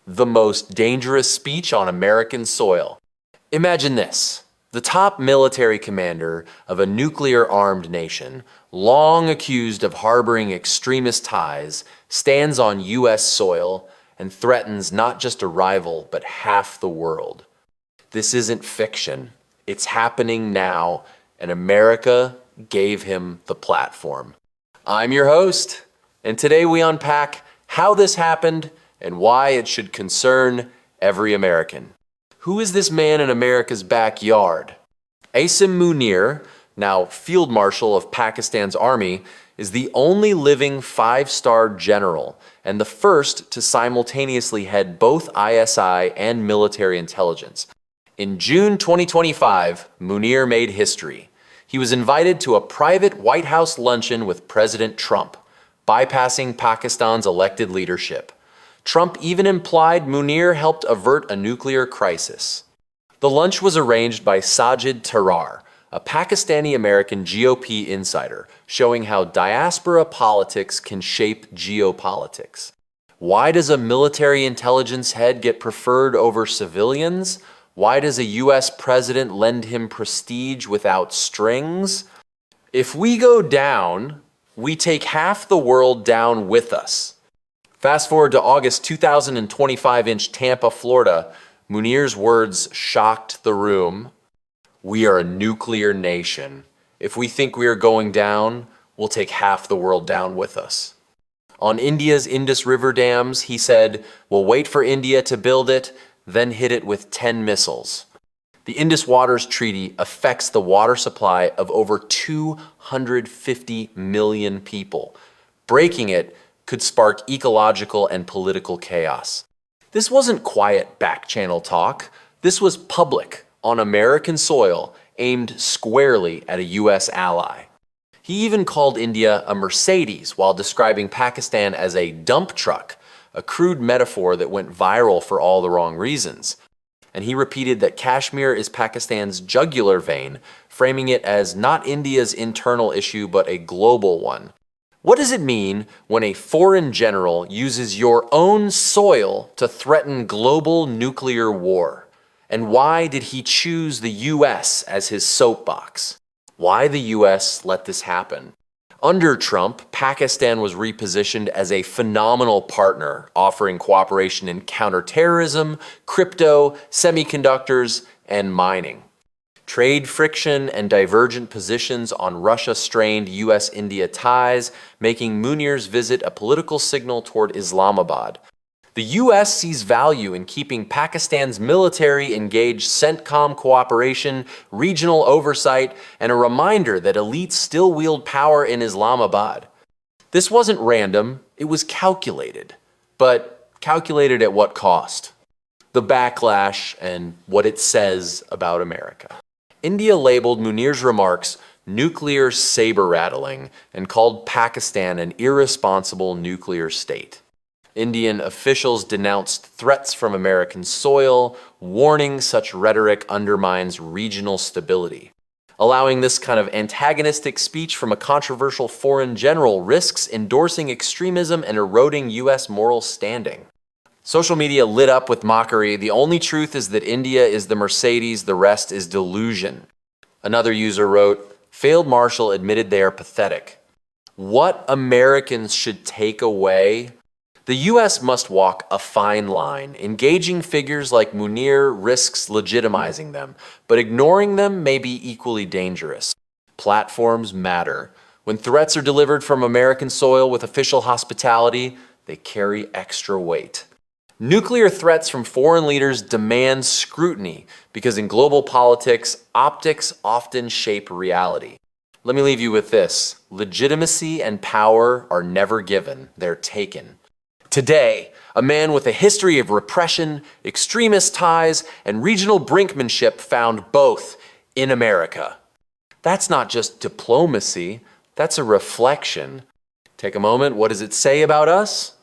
the most dangerous speech on American soil. Imagine this. The top military commander of a nuclear-armed nation, long accused of harboring extremist ties, stands on U.S. soil and threatens not just a rival, but half the world. This isn't fiction. It's happening now, and America gave him the platform. I'm your host, and today we unpack how this happened and why it should concern every American. Who is this man in America's backyard? Asim Munir, now Field Marshal of Pakistan's Army, is the only living five-star general and the first to simultaneously head both ISI and military intelligence. In June 2025, Munir made history. He was invited to a private White House luncheon with President Trump, bypassing Pakistan's elected leadership. Trump even implied Munir helped avert a nuclear crisis. The lunch was arranged by Sajid Tarar, a Pakistani-American GOP insider, showing how diaspora politics can shape geopolitics. Why does a military intelligence head get preferred over civilians? Why does a US president lend him prestige without strings? If we go down, we take half the world down with us. Fast forward to August 2025 in Tampa, Florida, Munir's words shocked the room. We are a nuclear nation. If we think we are going down, we'll take half the world down with us. On India's Indus River dams, he said, we'll wait for India to build it, then hit it with 10 missiles. The Indus Waters Treaty affects the water supply of over 250 million people. Breaking it could spark ecological and political chaos. This wasn't quiet back-channel talk. This was public, on American soil, aimed squarely at a US ally. He even called India a Mercedes while describing Pakistan as a dump truck, a crude metaphor that went viral for all the wrong reasons. And he repeated that Kashmir is Pakistan's jugular vein, framing it as not India's internal issue but a global one. What does it mean when a foreign general uses your own soil to threaten global nuclear war? And why did he choose the US as his soapbox? Why the US let this happen? Under Trump, Pakistan was repositioned as a phenomenal partner, offering cooperation in counterterrorism, crypto, semiconductors, and mining. Trade friction and divergent positions on Russia-strained US-India ties, making Munir's visit a political signal toward Islamabad. The US sees value in keeping Pakistan's military engaged, CENTCOM cooperation, regional oversight, and a reminder that elites still wield power in Islamabad. This wasn't random, it was calculated. But calculated at what cost? The backlash and what it says about America. India labeled Munir's remarks nuclear saber-rattling and called Pakistan an irresponsible nuclear state. Indian officials denounced threats from American soil, warning such rhetoric undermines regional stability. Allowing this kind of antagonistic speech from a controversial foreign general risks endorsing extremism and eroding US moral standing. Social media lit up with mockery. The only truth is that India is the Mercedes, the rest is delusion. Another user wrote, Field Marshal admitted they are pathetic. What Americans should take away? The US must walk a fine line. Engaging figures like Munir risks legitimizing them, but ignoring them may be equally dangerous. Platforms matter. When threats are delivered from American soil with official hospitality, they carry extra weight. Nuclear threats from foreign leaders demand scrutiny because in global politics, optics often shape reality. Let me leave you with this. Legitimacy and power are never given, they're taken. Today, a man with a history of repression, extremist ties, and regional brinkmanship found both in America. That's not just diplomacy, that's a reflection. Take a moment, what does it say about us?